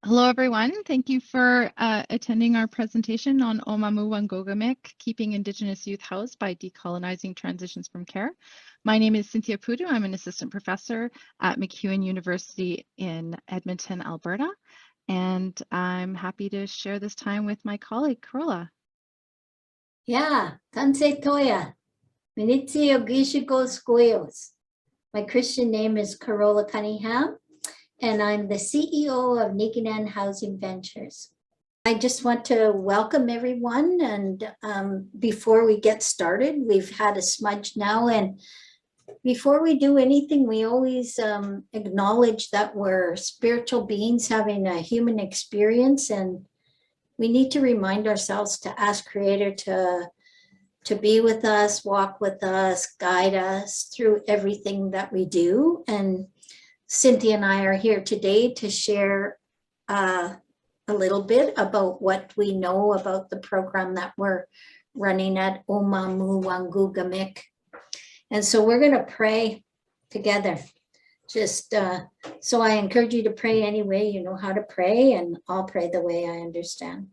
Hello, everyone. Thank you for attending our presentation on Omamoo Wangogamic, Keeping Indigenous Youth Housed by Decolonizing Transitions from Care. My name is Cynthia Pudu. I'm an assistant professor at MacEwan University in Edmonton, Alberta, and I'm happy to share this time with my colleague, Carola. Yeah, Tanse Toya, Minitio Gishiko Squeals. My Christian name is Carola Cunningham, and I'm the CEO of Nikinan Housing Ventures. I just want to welcome everyone, and before we get started, we've had a smudge now, and before we do anything, we always acknowledge that we're spiritual beings having a human experience, and we need to remind ourselves to ask Creator to be with us, walk with us, guide us through everything that we do. And Cynthia and I are here today to share a little bit about what we know about the program that we're running at Omamoo Wangogamic. And so we're going to pray together. Just so I encourage you to pray any way you know how to pray, and I'll pray the way I understand.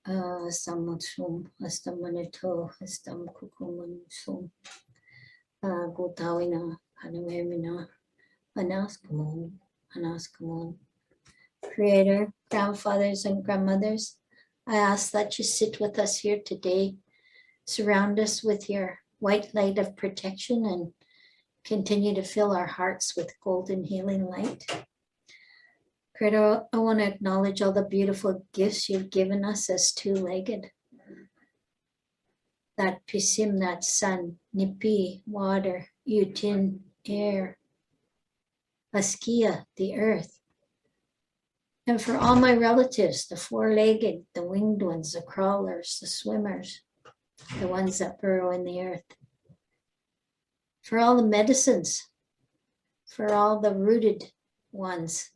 Samatsum, Astamanito, Astam Kukumansum, Gutawina, Hanamemina, Anaskamon. Creator, grandfathers and grandmothers, I ask that you sit with us here today, surround us with your white light of protection, and continue to fill our hearts with golden healing light. Creator, I want to acknowledge all the beautiful gifts you've given us as two-legged. That pisim, that sun, nipi, water, utin, air, askia, the earth. And for all my relatives, the four-legged, the winged ones, the crawlers, the swimmers, the ones that burrow in the earth. For all the medicines, for all the rooted ones,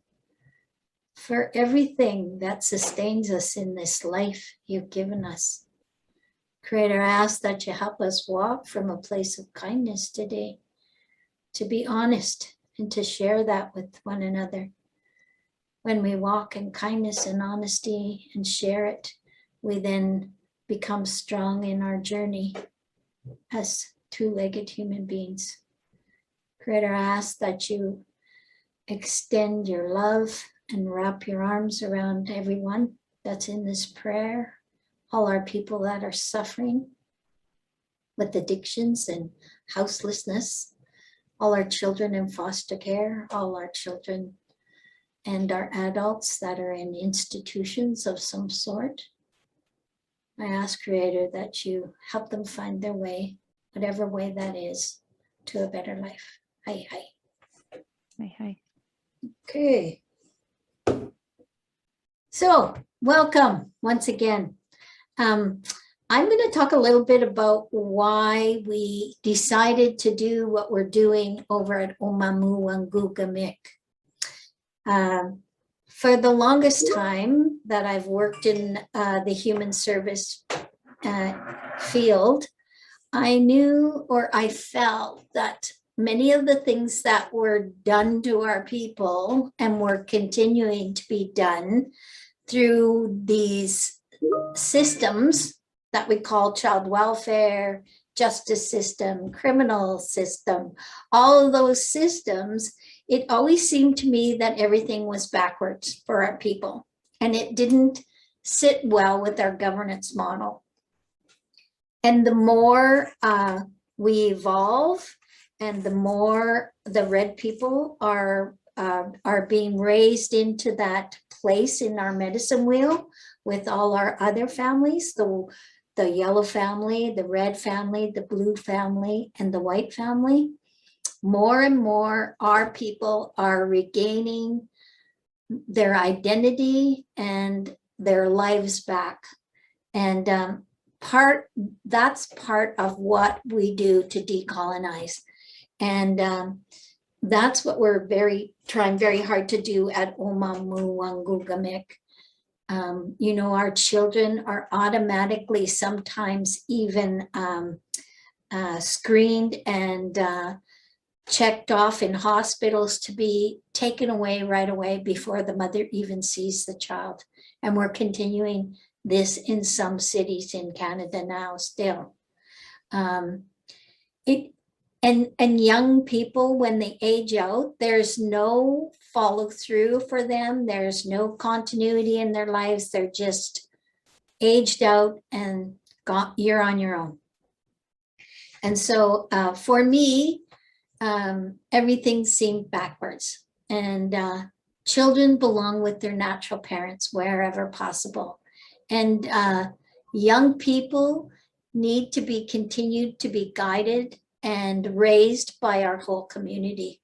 for everything that sustains us in this life you've given us. Creator, I ask that you help us walk from a place of kindness today, to be honest and to share that with one another. When we walk in kindness and honesty and share it, we then become strong in our journey as two-legged human beings. Creator, I ask that you extend your love and wrap your arms around everyone that's in this prayer, all our people that are suffering with addictions and houselessness, all our children in foster care, all our children and our adults that are in institutions of some sort. I ask, Creator, that you help them find their way, whatever way that is, to a better life. Hi, hi. Hi, hi. Okay. So, welcome once again. I'm going to talk a little bit about why we decided to do what we're doing over at Omamoo Wangogamic. For the longest time that I've worked in the human service field, I knew, or I felt, that many of the things that were done to our people and were continuing to be done through these systems that we call child welfare, justice system, criminal system, all of those systems, it always seemed to me that everything was backwards for our people, and it didn't sit well with our governance model. And the more we evolve, and the more the red people are being raised into that place in our medicine wheel with all our other families, the yellow family, the red family, the blue family, and the white family, more and more our people are regaining their identity and their lives back. And that's part of what we do to decolonize. And that's what we're trying very hard to do at Omamoo Wangogamic. You know, our children are automatically sometimes even screened and checked off in hospitals to be taken away right away before the mother even sees the child. And we're continuing this in some cities in Canada now still. And young people, when they age out, there's no follow through for them. There's no continuity in their lives. They're just aged out and you're on your own. And so for me, everything seemed backwards. And children belong with their natural parents wherever possible. And young people need to be continued to be guided and raised by our whole community.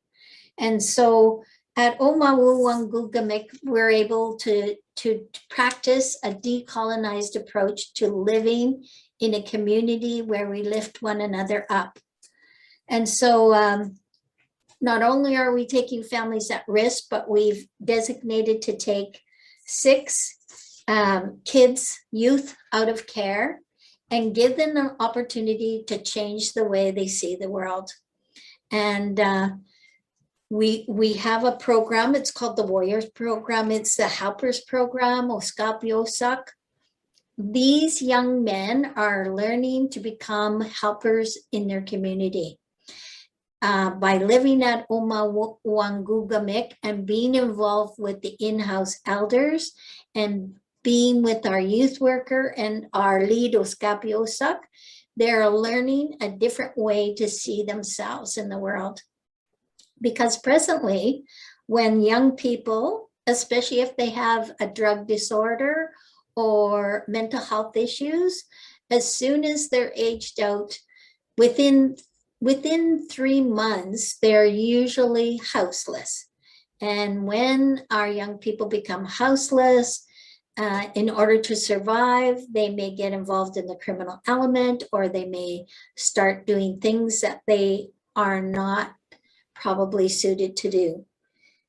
And so at Omamoo Wangugamick, we're able to practice a decolonized approach to living in a community where we lift one another up. And so not only are we taking families at risk, but we've designated to take 6 kids, youth out of care and give them an opportunity to change the way they see the world. And we have a program, it's called the Warriors Program. It's the Helpers Program, Oskapiosak. These young men are learning to become helpers in their community. By living at Omamoo Wangugamick and being involved with the in-house elders and being with our youth worker and our lead Oskapiosak, they're learning a different way to see themselves in the world. Because presently, when young people, especially if they have a drug disorder or mental health issues, as soon as they're aged out, within 3 months, they're usually houseless. And when our young people become houseless, in order to survive, they may get involved in the criminal element, or they may start doing things that they are not probably suited to do.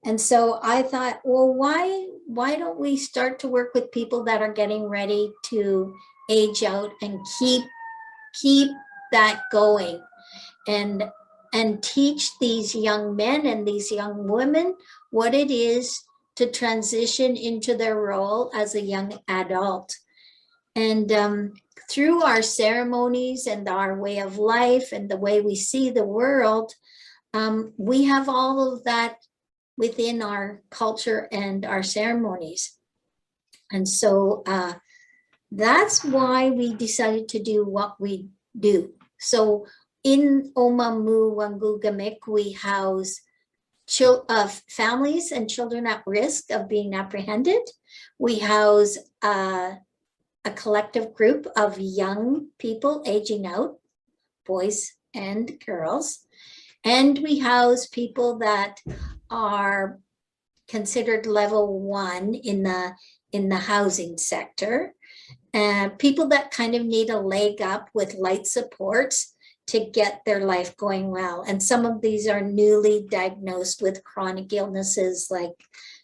And so I thought, well, why don't we start to work with people that are getting ready to age out and keep that going, and teach these young men and these young women what it is to transition into their role as a young adult. And through our ceremonies and our way of life and the way we see the world, we have all of that within our culture and our ceremonies. And so that's why we decided to do what we do. So in Omamoo Wangugamick, we house families and children at risk of being apprehended. We house a collective group of young people aging out, boys and girls. And we house people that are considered level 1 in the housing sector. People that kind of need a leg up with light supports to get their life going well. And some of these are newly diagnosed with chronic illnesses like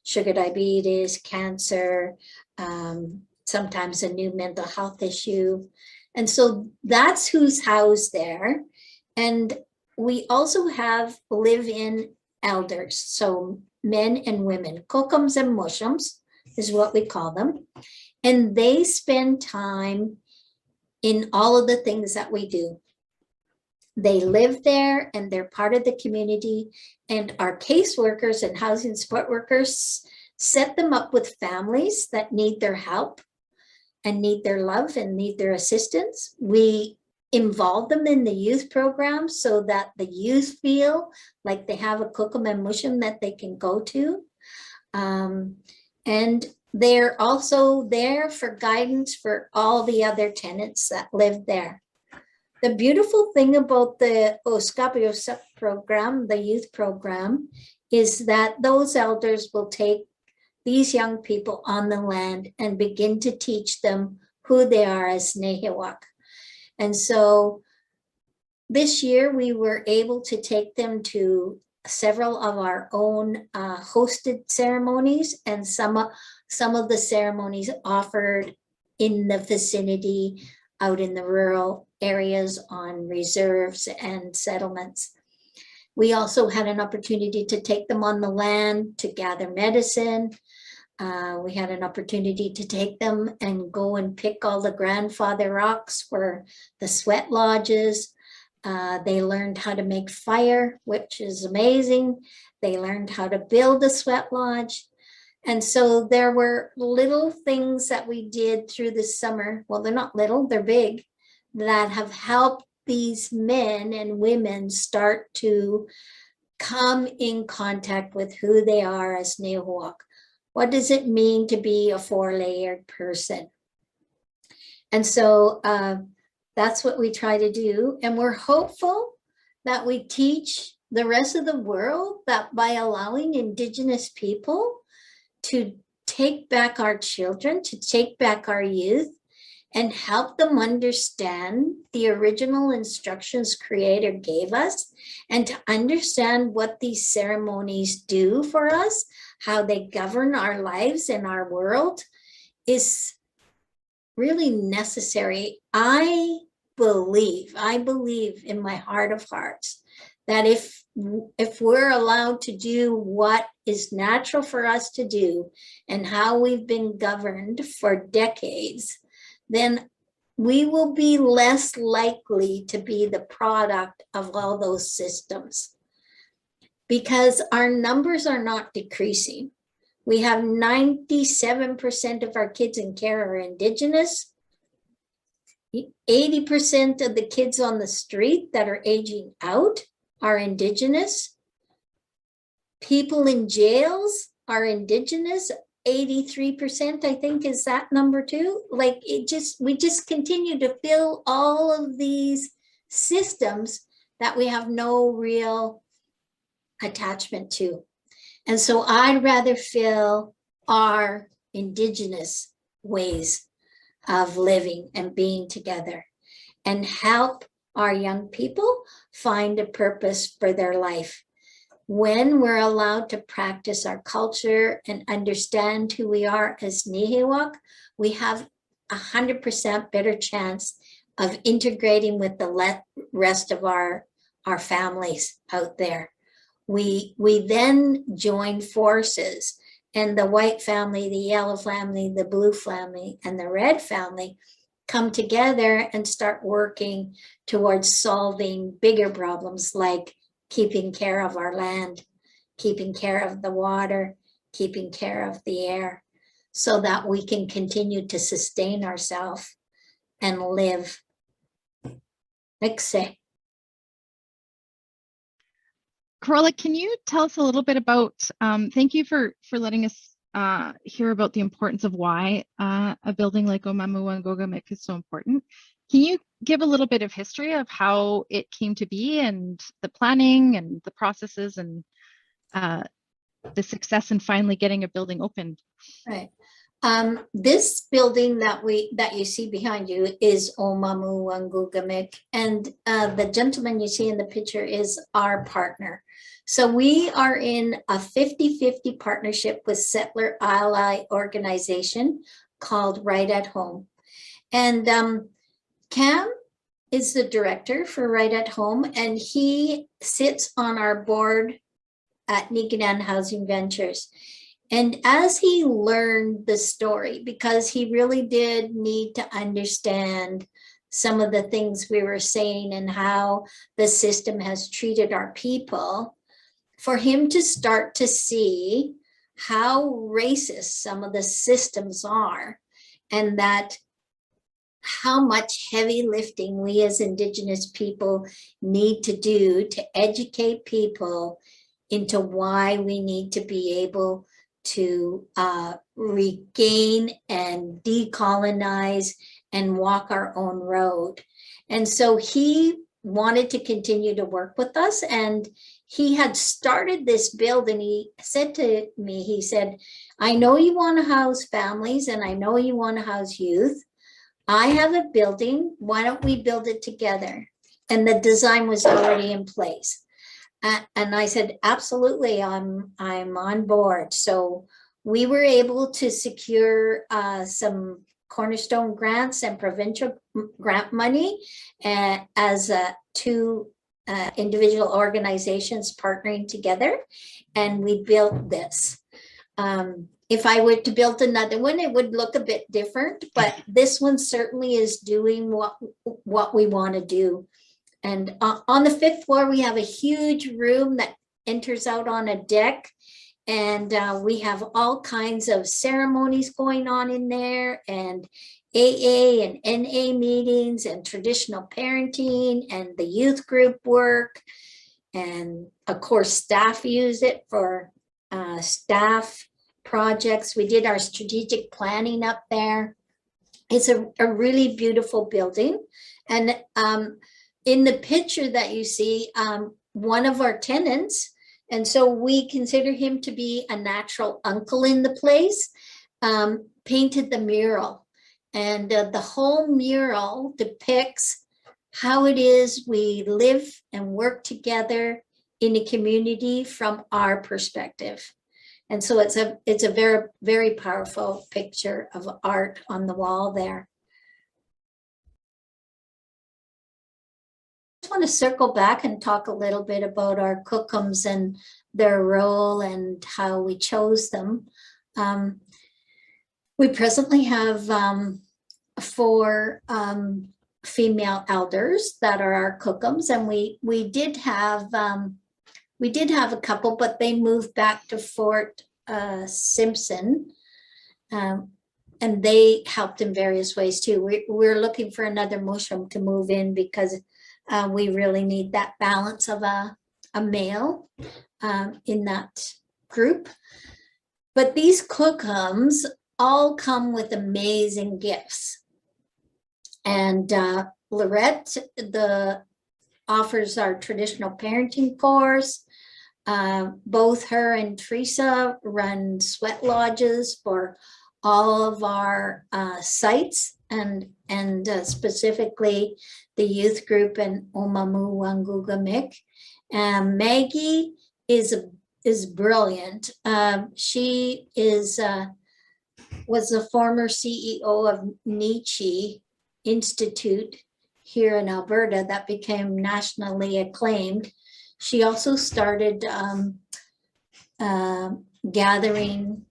sugar diabetes, cancer, sometimes a new mental health issue. And so that's who's housed there. And we also have live-in elders, so men and women, kokums and mushums is what we call them. And they spend time in all of the things that we do. They live there and they're part of the community, and our caseworkers and housing support workers set them up with families that need their help and need their love and need their assistance. We involve them in the youth program so that the youth feel like they have a kokum and mushum that they can go to. And they're also there for guidance for all the other tenants that live there. The beautiful thing about the Oskapiosak program, the youth program, is that those elders will take these young people on the land and begin to teach them who they are as Nehiwak. And so this year we were able to take them to several of our own hosted ceremonies, and some of the ceremonies offered in the vicinity out in the rural areas on reserves and settlements. We also had an opportunity to take them on the land to gather medicine. We had an opportunity to take them and go and pick all the grandfather rocks for the sweat lodges. They learned how to make fire, which is amazing. They learned how to build a sweat lodge. And so there were little things that we did through the summer. Well, they're not little, they're big, that have helped these men and women start to come in contact with who they are as Nehiyawak. What does it mean to be a 4-layered person? And so that's what we try to do. And we're hopeful that we teach the rest of the world that by allowing Indigenous people to take back our children, to take back our youth, and help them understand the original instructions Creator gave us, and to understand what these ceremonies do for us, how they govern our lives and our world, is really necessary. I believe in my heart of hearts that if we're allowed to do what is natural for us to do and how we've been governed for decades, then we will be less likely to be the product of all those systems, because our numbers are not decreasing. We have 97% of our kids in care are Indigenous. 80% of the kids on the street that are aging out are Indigenous. People in jails are Indigenous. 83%, I think, is that number too. Like, we just continue to fill all of these systems that we have no real attachment to. And so I'd rather fill our Indigenous ways of living and being together and help our young people find a purpose for their life. When we're allowed to practice our culture and understand who we are as Nehiyawak, we have 100% better chance of integrating with the rest of our families out there. We then join forces, and the white family, the yellow family, the blue family, and the red family come together and start working towards solving bigger problems like keeping care of our land, keeping care of the water, keeping care of the air, so that we can continue to sustain ourselves and live. Next. Corolla, can you tell us a little bit about, thank you for letting us hear about the importance of why a building like Omamoo Wangogamick is so important. Can you give a little bit of history of how it came to be and the planning and the processes and the success in finally getting a building open? Right. This building that you see behind you is Omamoo Wangogamick, and the gentleman you see in the picture is our partner. So we are in a 50-50 partnership with Settler Ally organization called Right at Home. And Cam is the director for Right at Home, and he sits on our board at Niiganan Housing Ventures. And as he learned the story, because he really did need to understand some of the things we were saying and how the system has treated our people, for him to start to see how racist some of the systems are, and that how much heavy lifting we as Indigenous people need to do to educate people into why we need to be able to regain and decolonize and walk our own road. And so he wanted to continue to work with us, and he had started this building. He said to me, he said, I know you want to house families and I know you want to house youth. I have a building, why don't we build it together? And the design was already in place. And I said, absolutely, I'm on board. So we were able to secure some cornerstone grants and provincial grant money to individual organizations partnering together, and we built this. If I were to build another one, it would look a bit different, but this one certainly is doing what we want to do. And on the 5th floor, we have a huge room that enters out on a deck. And we have all kinds of ceremonies going on in there, and AA and NA meetings and traditional parenting and the youth group work. And of course, staff use it for staff projects. We did our strategic planning up there. It's a really beautiful building. And in the picture that you see, one of our tenants, and so we consider him to be a natural uncle in the place, painted the mural. And the whole mural depicts how it is we live and work together in a community from our perspective. And so it's a very, very powerful picture of art on the wall there. I just want to circle back and talk a little bit about our kookums and their role and how we chose them. We presently have 4 female elders that are our kookums, and we did have a couple, but they moved back to Fort Simpson, and they helped in various ways too. We're looking for another mushroom to move in because we really need that balance of a male in that group. But these kookums all come with amazing gifts. And Lorette offers our traditional parenting course. Both her and Teresa run sweat lodges for all of our sites, and specifically the youth group in Omamoo Wangugamick. Maggie is brilliant. She was the former CEO of Nietzsche Institute here in Alberta that became nationally acclaimed. She also started gathering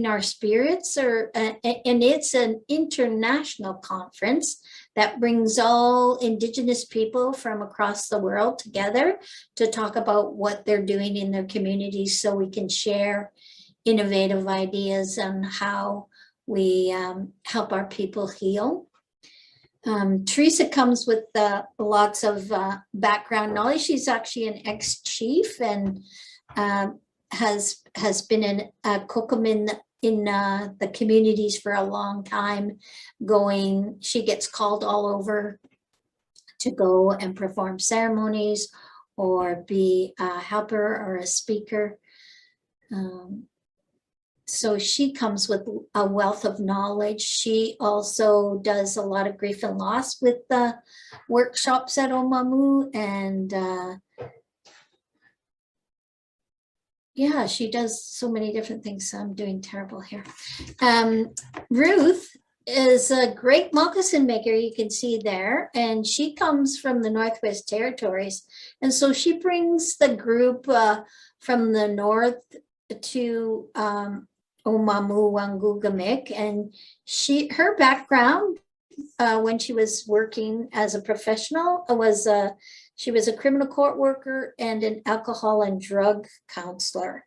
our spirits, and it's an international conference that brings all Indigenous people from across the world together to talk about what they're doing in their communities, so we can share innovative ideas on how we help our people heal. Teresa comes with lots of background knowledge. She's actually an ex-chief and has been a kokum in the communities for a long time. She gets called all over to go and perform ceremonies or be a helper or a speaker. So she comes with a wealth of knowledge. She also does a lot of grief and loss with the workshops at Omamoo, and yeah, she does so many different things. I'm doing terrible here. Ruth is a great moccasin maker, you can see there, and she comes from the Northwest Territories, and so she brings the group from the north to Omamoo Wangugamick, and her background when she was working as a professional was she was a criminal court worker and an alcohol and drug counselor.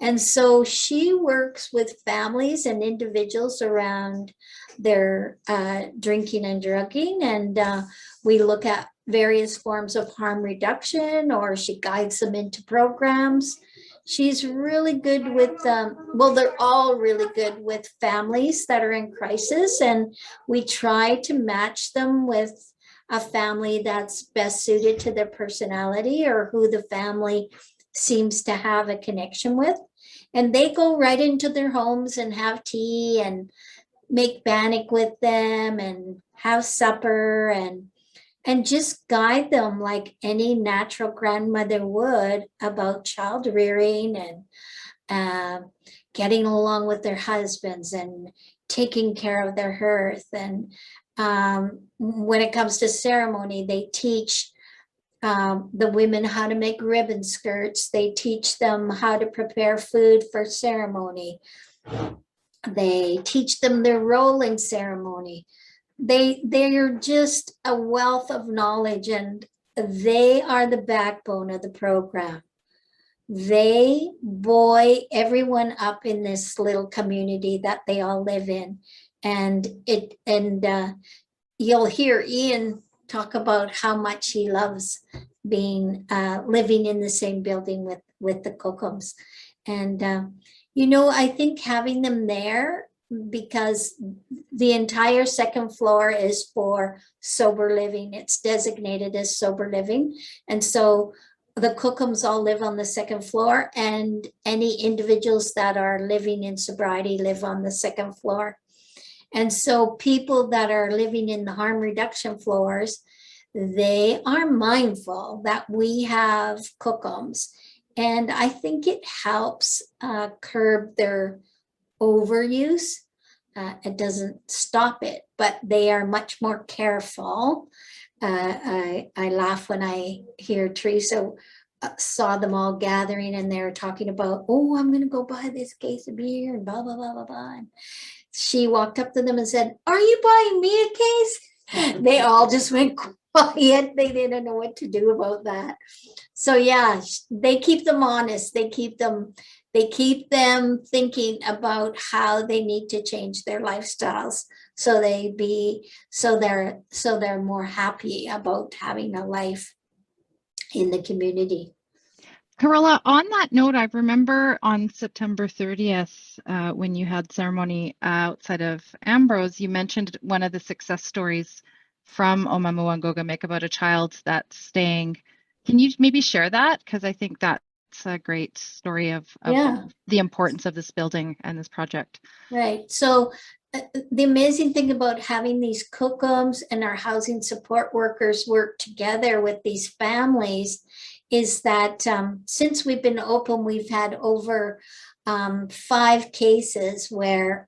And so she works with families and individuals around their drinking and drugging, and we look at various forms of harm reduction, or she guides them into programs. She's really good with, well, they're all really good with families that are in crisis, and we try to match them with a family that's best suited to their personality or who the family seems to have a connection with. And they go right into their homes and have tea and make bannock with them and have supper and just guide them like any natural grandmother would about child rearing and getting along with their husbands and taking care of their hearth. And when it comes to ceremony, they teach the women how to make ribbon skirts. They teach them how to prepare food for ceremony. They teach them their role in ceremony. They're just a wealth of knowledge, and they are the backbone of the program. They buoy everyone up in this little community that they all live in. And you'll hear Ian talk about how much he loves being living in the same building with the Kokums. And I think having them there, because the entire second floor is for sober living. It's designated as sober living. And so the Kokums all live on the second floor, and any individuals that are living in sobriety live on the second floor. And so people that are living in the harm reduction floors, they are mindful that we have Kokums. And I think it helps curb their overuse. It doesn't stop it, but they are much more careful. I laugh when I hear Teresa saw them all gathering, and they're talking about, oh, I'm going to go buy this case of beer and blah, blah, blah, blah, blah. And she walked up to them and said, are you buying me a case? They all just went quiet. They didn't know what to do about that. So yeah, they keep them honest. They keep them thinking about how they need to change their lifestyles so they're more happy about having a life in the community. Carla, on that note, I remember on September 30th, when you had ceremony outside of Ambrose, you mentioned one of the success stories from Omamoo and Gogamik about a child that's staying. Can you maybe share that? Because I think that's a great story of the importance of this building and this project. Right. So the amazing thing about having these Kokums and our housing support workers work together with these families is that since we've been open, we've had over 5 cases where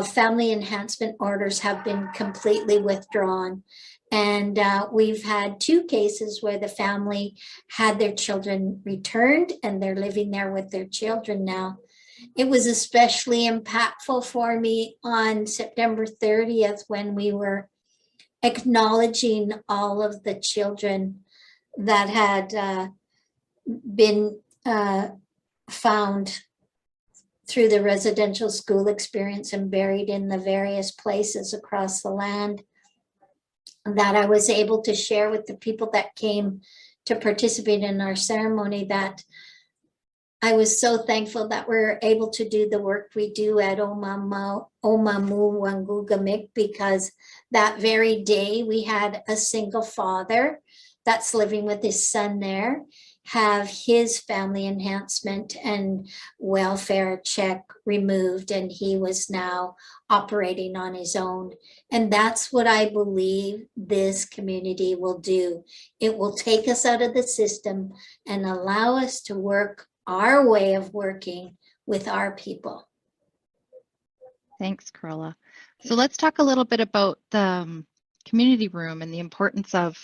family enhancement orders have been completely withdrawn. And we've had 2 cases where the family had their children returned, and they're living there with their children now. It was especially impactful for me on September 30th when we were acknowledging all of the children that had been found through the residential school experience and buried in the various places across the land, that I was able to share with the people that came to participate in our ceremony, that I was so thankful that we're able to do the work we do at Omamoo Wangugamik, because that very day we had a single father that's living with his son there have his family enhancement and welfare check removed, and he was now operating on his own. And that's what I believe this community will do. It will take us out of the system and allow us to work our way of working with our people. Thanks, Carla. So let's talk a little bit about the community room and the importance of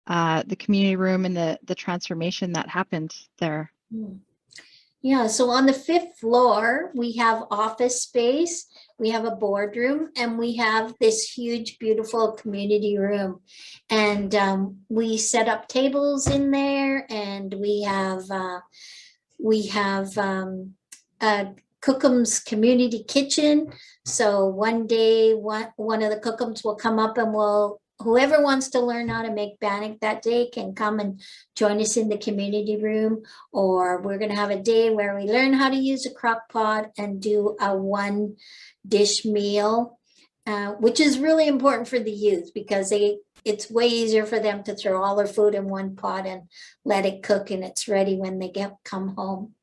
the community room and the transformation that happened there. Yeah, so on the 5th floor, we have office space, we have a boardroom, and we have this huge, beautiful community room. And we set up tables in there, and we have Cookum's community kitchen. So one day, one of the Cookums will come up, and whoever wants to learn how to make bannock that day can come and join us in the community room. Or we're going to have a day where we learn how to use a crock pot and do a 1-dish meal, which is really important for the youth, because it's way easier for them to throw all their food in one pot and let it cook, and it's ready when they come home.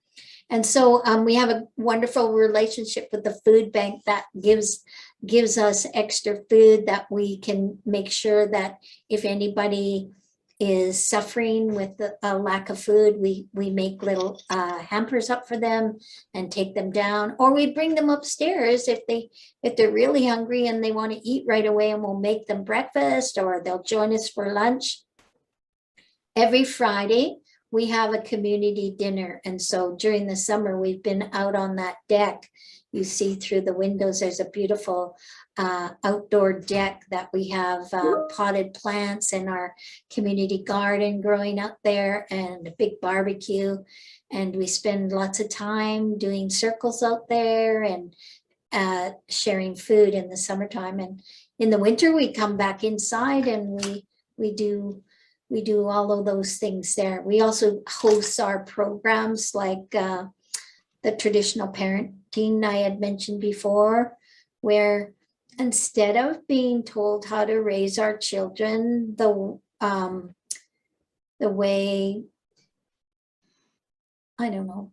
And so we have a wonderful relationship with the food bank that gives us extra food, that we can make sure that if anybody is suffering with a lack of food, we make little hampers up for them and take them down, or we bring them upstairs if they're really hungry and they want to eat right away, and we'll make them breakfast, or they'll join us for lunch. every Friday we have a community dinner. And so during the summer, we've been out on that deck. You see through the windows, there's a beautiful outdoor deck that we have potted plants in our community garden growing up there, and a big barbecue. And we spend lots of time doing circles out there and sharing food in the summertime. And in the winter, we come back inside and we do all of those things there. We also host our programs like the traditional parenting I had mentioned before, where instead of being told how to raise our children the way, I don't know,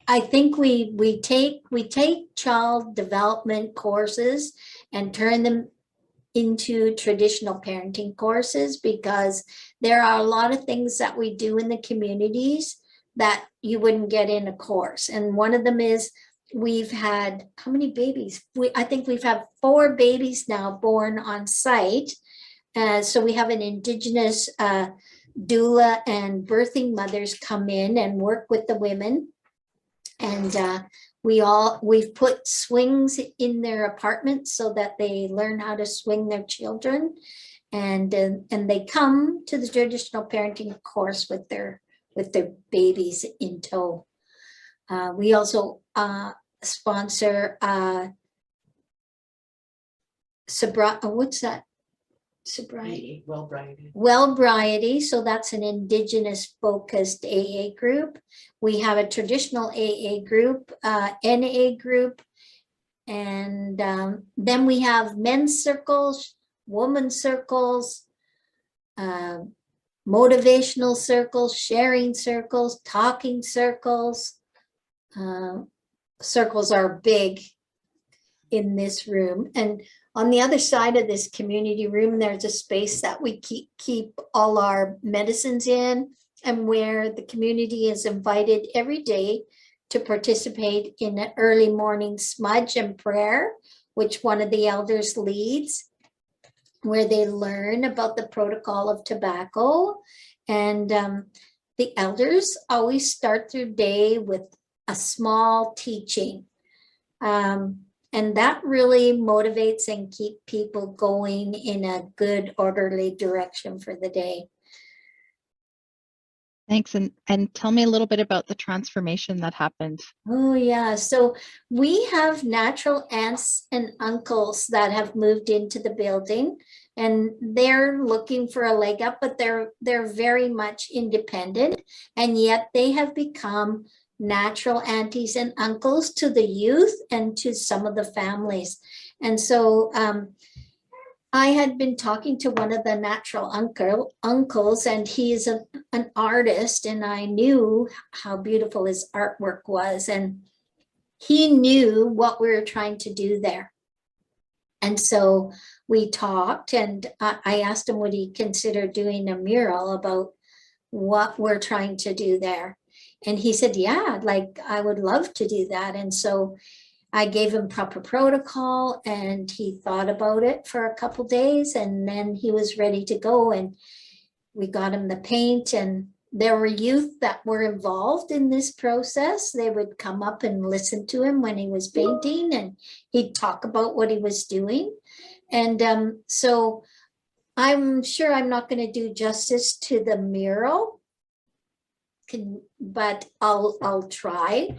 I think we take child development courses and turn them into traditional parenting courses, because there are a lot of things that we do in the communities that you wouldn't get in a course. And one of them is, we've had, how many babies? I think we've had 4 babies now born on site. So we have an Indigenous doula and birthing mothers come in and work with the women. And we've put swings in their apartments so that they learn how to swing their children. And they come to the traditional parenting course with their babies in tow. We also sponsor what's that? Sobriety. Wellbriety. So that's an Indigenous focused AA group. We have a traditional AA group, NA group, and then we have men's circles, women's circles, motivational circles, sharing circles, talking circles. Circles are big in this room. And on the other side of this community room, there's a space that we keep all our medicines in, and where the community is invited every day to participate in an early morning smudge and prayer, which one of the elders leads, where they learn about the protocol of tobacco. And the elders always start their day with a small teaching. And that really motivates and keep people going in a good, orderly direction for the day. Thanks. And tell me a little bit about the transformation that happened. Oh, yeah. So we have natural aunts and uncles that have moved into the building, and they're looking for a leg up, but they're very much independent, and yet they have become natural aunties and uncles to the youth and to some of the families. And so I had been talking to one of the natural uncles, and he is an artist, and I knew how beautiful his artwork was, and he knew what we were trying to do there. And so we talked, and I asked him, would he consider doing a mural about what we're trying to do there? And he said, yeah, like I would love to do that. And so I gave him proper protocol, and he thought about it for a couple days, and then he was ready to go. And we got him the paint, and there were youth that were involved in this process. They would come up and listen to him when he was painting, and he'd talk about what he was doing. And so I'm sure I'm not going to do justice to the mural, but I'll try.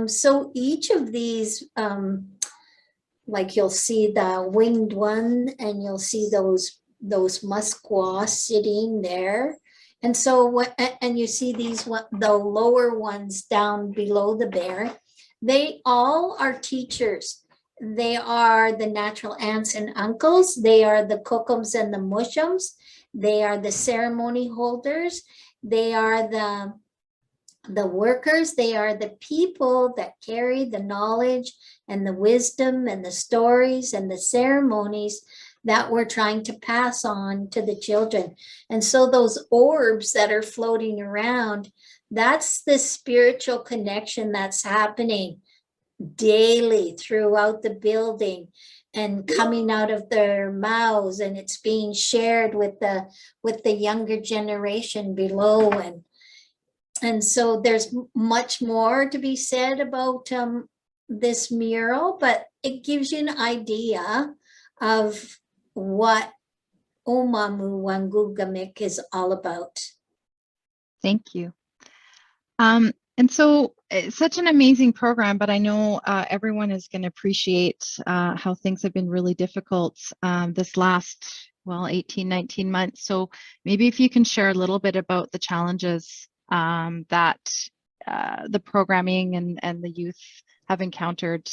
So each of these, like you'll see the winged one, and you'll see those musquash sitting there. And so and you see these the lower ones down below the bear. They all are teachers. They are the natural aunts and uncles. They are the kokums and the mushums. They are the ceremony holders. They are the workers. They are the people that carry the knowledge and the wisdom and the stories and the ceremonies that we're trying to pass on to the children. And so those orbs that are floating around, that's the spiritual connection that's happening daily throughout the building. and coming out of their mouths, and it's being shared with the younger generation below. And so there's much more to be said about this mural, but it gives you an idea of what Omamoo Wangugamik is all about. Thank you. And so it's such an amazing program, but I know everyone is going to appreciate how things have been really difficult this last, 18, 19 months. So maybe if you can share a little bit about the challenges that the programming and the youth have encountered,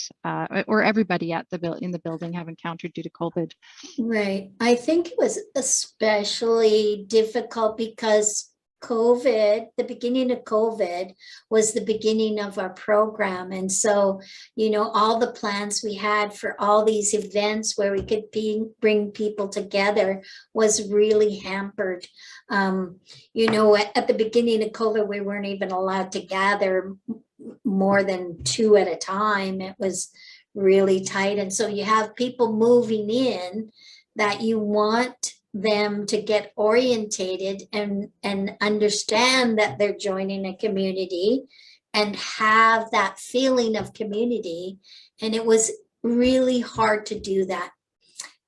or everybody in the building have encountered due to COVID. Right. I think it was especially difficult because COVID, the beginning of COVID was the beginning of our program. And so, all the plans we had for all these events where we could bring people together was really hampered. At the beginning of COVID, we weren't even allowed to gather more than 2 at a time. It was really tight. And so you have people moving in that you want them to get orientated and understand that they're joining a community and have that feeling of community. And it was really hard to do that.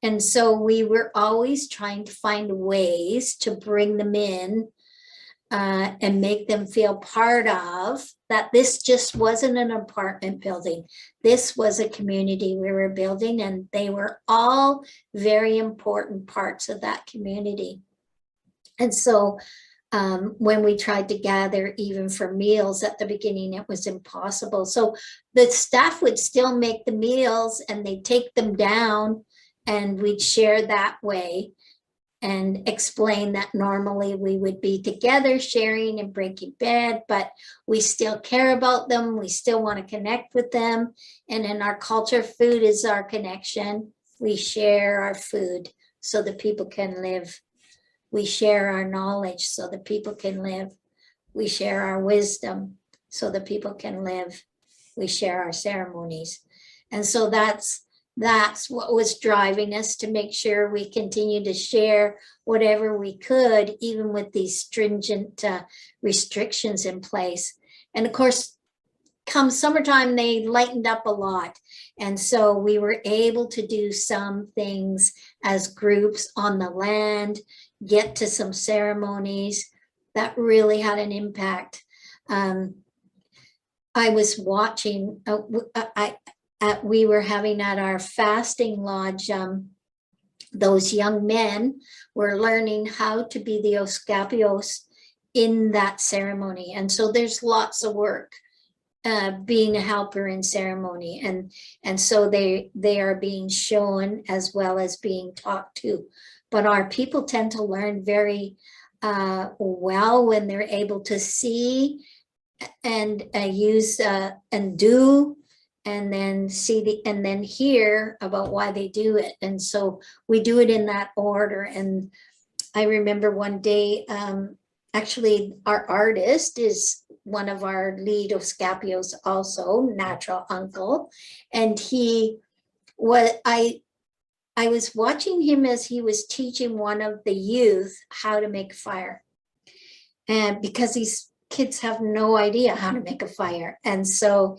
And so we were always trying to find ways to bring them in and make them feel part of that. This just wasn't an apartment building. This was a community we were building, and they were all very important parts of that community. And so when we tried to gather even for meals at the beginning, it was impossible. So the staff would still make the meals and they'd take them down and we'd share that way, and explain that normally we would be together sharing and breaking bread, but we still care about them. We still want to connect with them. And in our culture, food is our connection. We share our food so that people can live. We share our knowledge so that people can live. We share our wisdom so that people can live. We share our ceremonies. And so that's what was driving us to make sure we continue to share whatever we could, even with these stringent restrictions in place. And of course, come summertime, they lightened up a lot. And so we were able to do some things as groups on the land, get to some ceremonies that really had an impact. I was watching, we were having at our fasting lodge, those young men were learning how to be the Oskapios in that ceremony. And so there's lots of work being a helper in ceremony. And so they are being shown as well as being taught to. But our people tend to learn very well when they're able to see and use and do, and then and then hear about why they do it. And so we do it in that order. And I remember one day, actually our artist is one of our lead Oskapios also, natural uncle. And I was watching him as he was teaching one of the youth how to make fire. And because these kids have no idea how to make a fire. And so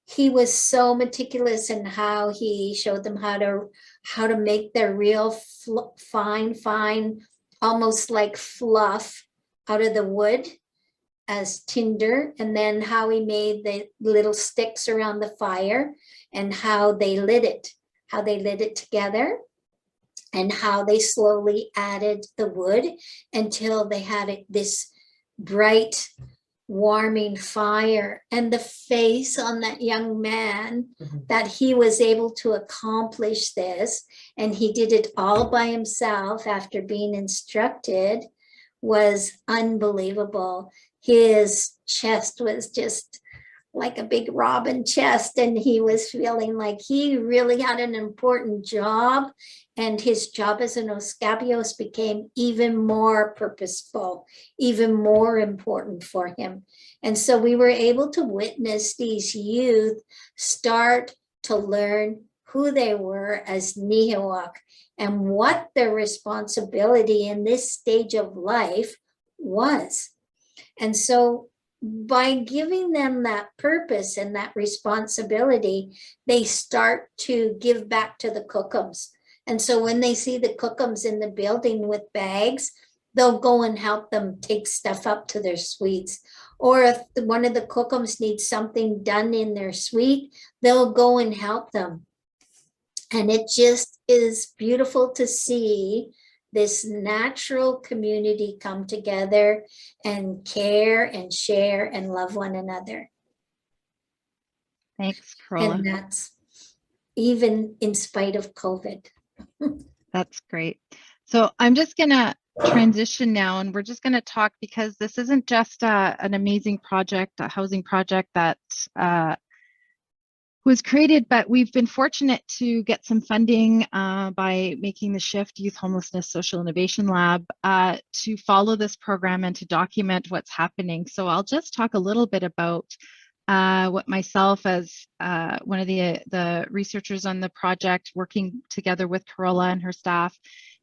he was so meticulous in how he showed them how to make their real fine, almost like fluff out of the wood as tinder, and then how he made the little sticks around the fire and how they lit it together, and how they slowly added the wood until they had this bright, warming fire. And the face on that young man, that he was able to accomplish this, and he did it all by himself after being instructed, was unbelievable. His chest was just like a big robin chest, and he was feeling like he really had an important job, and his job as an Oskapios became even more purposeful, even more important for him. And so we were able to witness these youth start to learn who they were as Nihilak and what their responsibility in this stage of life was. And so by giving them that purpose and that responsibility, they start to give back to the Kookums. And so when they see the Kookums in the building with bags, they'll go and help them take stuff up to their suites. Or if one of the Kookums needs something done in their suite, they'll go and help them. And it just is beautiful to see this natural community come together and care and share and love one another. Thanks, Carola. And that's even in spite of COVID. That's great. So I'm just going to transition now, and we're just going to talk, because this isn't just an amazing project, a housing project that was created, but we've been fortunate to get some funding by making the Shift Youth Homelessness Social Innovation Lab to follow this program and to document what's happening. So I'll just talk a little bit about what myself, as one of the researchers on the project, working together with Carola and her staff,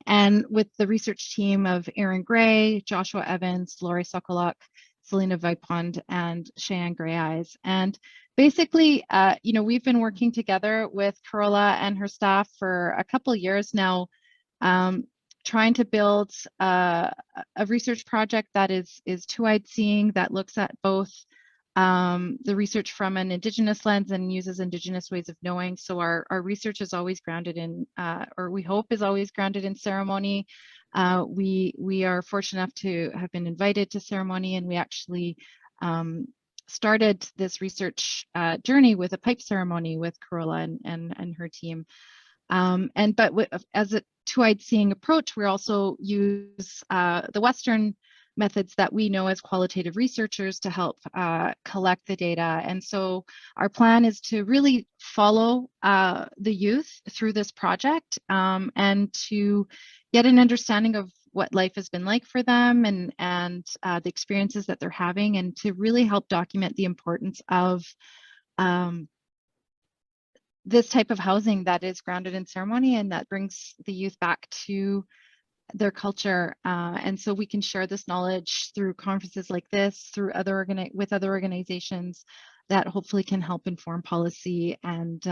and with the research team of Aaron Gray, Joshua Evans, Lori Sokoluk, Selena Vipond, and Cheyenne Gray Eyes. And basically, we've been working together with Carola and her staff for a couple years now, trying to build a research project that is two-eyed seeing, that looks at both the research from an Indigenous lens and uses Indigenous ways of knowing. So our research is always grounded in, or we hope is always grounded in ceremony. We are fortunate enough to have been invited to ceremony, and we actually started this research journey with a pipe ceremony with Carola and her team. As a two-eyed seeing approach, we also use the Western methods that we know as qualitative researchers to help collect the data. And so our plan is to really follow the youth through this project, and to get an understanding of what life has been like for them, and the experiences that they're having, and to really help document the importance of this type of housing that is grounded in ceremony and that brings the youth back to their culture. And so we can share this knowledge through conferences like this, through with other organizations that hopefully can help inform policy and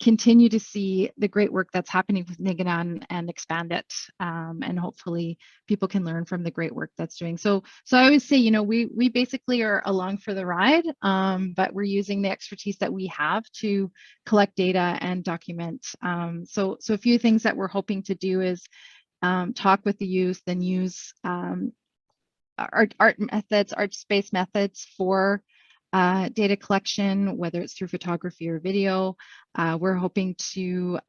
continue to see the great work that's happening with Niganan and expand it. And hopefully people can learn from the great work that's doing. So I always say, we basically are along for the ride, but we're using the expertise that we have to collect data and document. So a few things that we're hoping to do is talk with the youth, then use art space methods for data collection, whether it's through photography or video. We're hoping to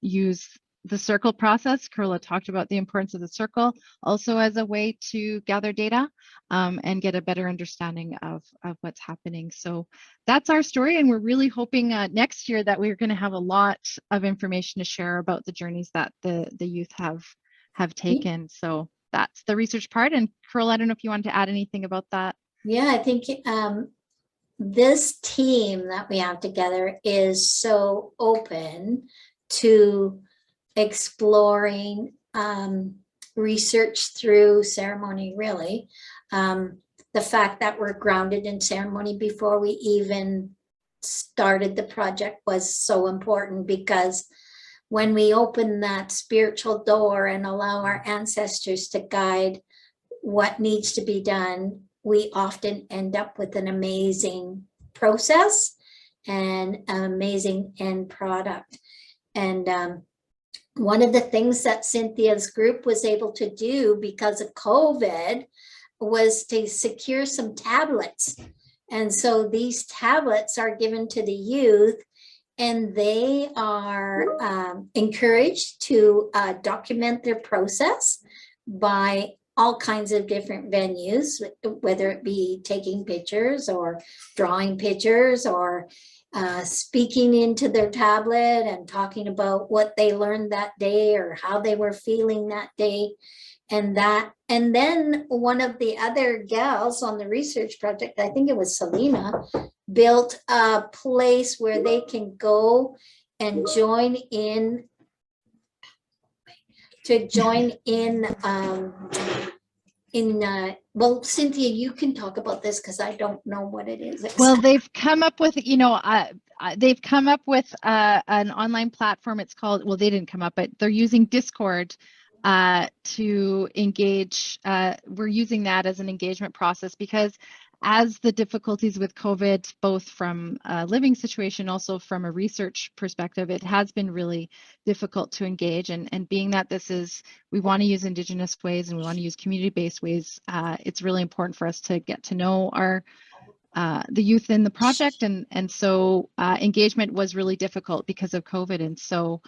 use the circle process. Carola talked about the importance of the circle also as a way to gather data and get a better understanding of what's happening. So that's our story, and we're really hoping next year that we're going to have a lot of information to share about the journeys that the youth have taken. So that's the research part. And Carola, I don't know if you want to add anything about that. Yeah, I think this team that we have together is so open to exploring research through ceremony, really. The fact that we're grounded in ceremony before we even started the project was so important, because when we open that spiritual door and allow our ancestors to guide what needs to be done, we often end up with an amazing process and an amazing end product. And one of the things that Cynthia's group was able to do because of COVID was to secure some tablets. And so these tablets are given to the youth, and they are encouraged to document their process by all kinds of different venues, whether it be taking pictures or drawing pictures or speaking into their tablet and talking about what they learned that day or how they were feeling that day. And then one of the other gals on the research project, I think it was Selena, built a place where they can go and join in well, Cynthia, you can talk about this because I don't know what it is. Well, they've come up with, they've come up with an online platform. It's called, well, they didn't come up, but they're using Discord to engage. We're using that as an engagement process because as the difficulties with COVID, both from a living situation, also from a research perspective, it has been really difficult to engage. And being that we want to use Indigenous ways and we want to use community-based ways, it's really important for us to get to know the youth in the project, and so engagement was really difficult because of COVID. And so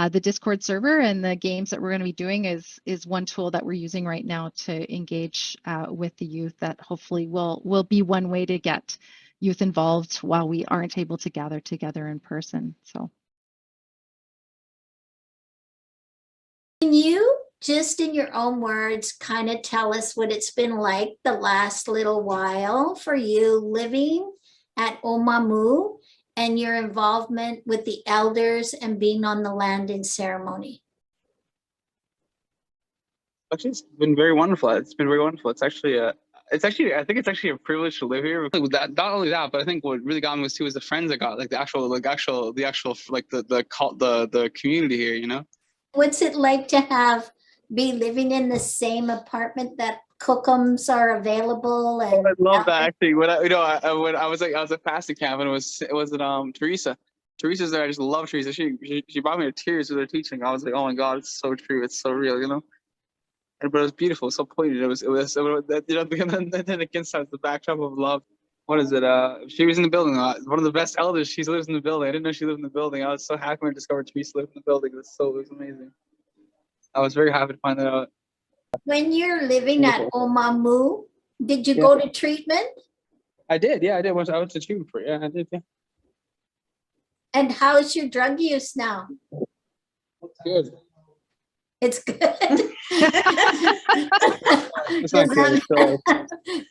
the Discord server and the games that we're going to be doing is one tool that we're using right now to engage with the youth. That hopefully will be one way to get youth involved while we aren't able to gather together in person. So, can you just in your own words kind of tell us what it's been like the last little while for you living at Omamoo and your involvement with the elders and being on the land in ceremony? Actually, it's been very wonderful. It's been very wonderful. I think it's actually a privilege to live here. With that, not only that, but I think what really got me was the friends I got, like the community here, you know? What's it like to be living in the same apartment that cookums are available? And I love that actually. When I was at fasting camp, and it was Teresa. Teresa's there. I just love Teresa. She brought me to tears with her teaching. I was like, oh my God, it's so true. It's so real, you know? But it was beautiful, so poignant. It was then against that, the backdrop of love. What is it? She was in the building. One of the best elders. She lives in the building. I didn't know she lived in the building. I was so happy when I discovered Teresa lived in the building. It was amazing. I was very happy to find that out. When you're living at Omamoo, did you go to treatment? I did. Yeah, I did. I went to treatment for it. Yeah, I did. Yeah. And how's your drug use now? It's good. It's good. It's not good.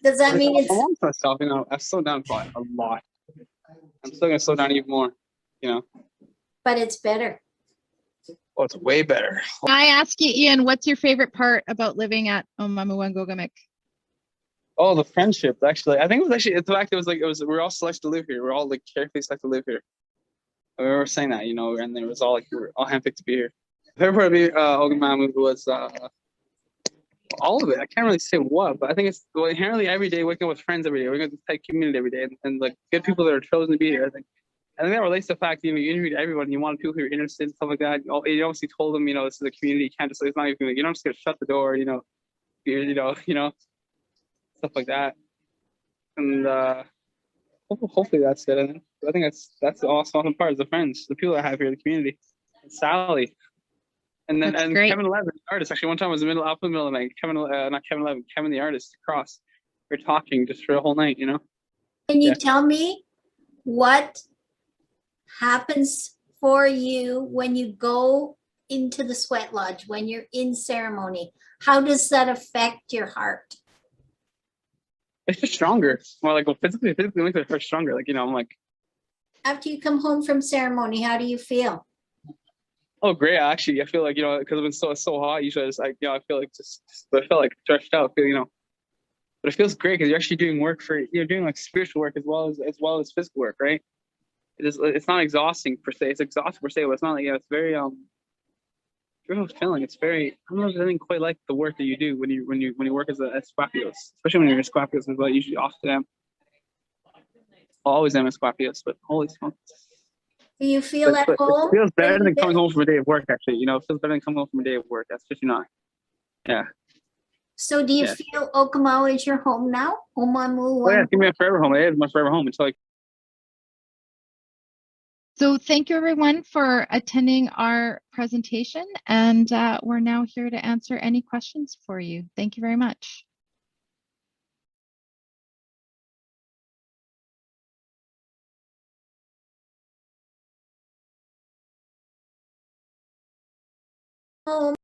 Does that mean it's? I'm on myself. You know, I've slowed down a lot. I'm still gonna slow down even more. You know. But it's better. Oh, it's way better. Can I ask you, Ian, what's your favorite part about living at Omamoo Ngogamik? Oh, the friendship. Actually, I think it was we're all selected to live here. We're all like carefully selected to live here. I remember saying that, you know, and it was all like we were all handpicked to be here. The favorite part of being Omamoo was all of it. I can't really say what, but I think it's inherently every day waking up with friends every day. We're going to tight community every day, and like good people that are chosen to be here. I think that relates to the fact that you interviewed everyone. You want people who are interested in stuff like that. You obviously told them, you know, this is a community. You can't just. It's not even. You don't just get to shut the door. You know, stuff like that. And hopefully that's it. I think that's the awesome part is the friends, the people I have here, the community. And Sally. And then Kevin 11, the artist. Actually, one time I was up in the middle of the night. Kevin the artist, across. We were talking just for a whole night, you know. Can you tell me what happens for you when you go into the sweat lodge, when you're in ceremony? How does that affect your heart? It's just stronger. Well, like physically makes it stronger. Like, you know, I'm like. After you come home from ceremony, how do you feel? Oh, great! Actually, I feel like, you know, because it's been so hot. Usually, I feel like I feel like stretched out. You know, but it feels great because you're actually doing work you're doing like spiritual work as well as physical work, right? It's not exhausting per se. It's exhausting per se, but it's not like, you know, it's very very fulfilling. It's very, I don't know if there's anything quite like the work that you do when you work as Squapios, especially when you're a Squapios, as well. Usually, often am. Always am a Squapios, but holy smokes. Do you feel at home? It feels better than coming home from a day of work, actually. You know, it feels better than coming home from a day of work. That's just not. Yeah. So do you feel Omamoo is your home now? Omamoo? Oh, yeah, give me a forever home. It is my forever home. It's like. So thank you, everyone, for attending our presentation. And we're now here to answer any questions for you. Thank you very much. Home.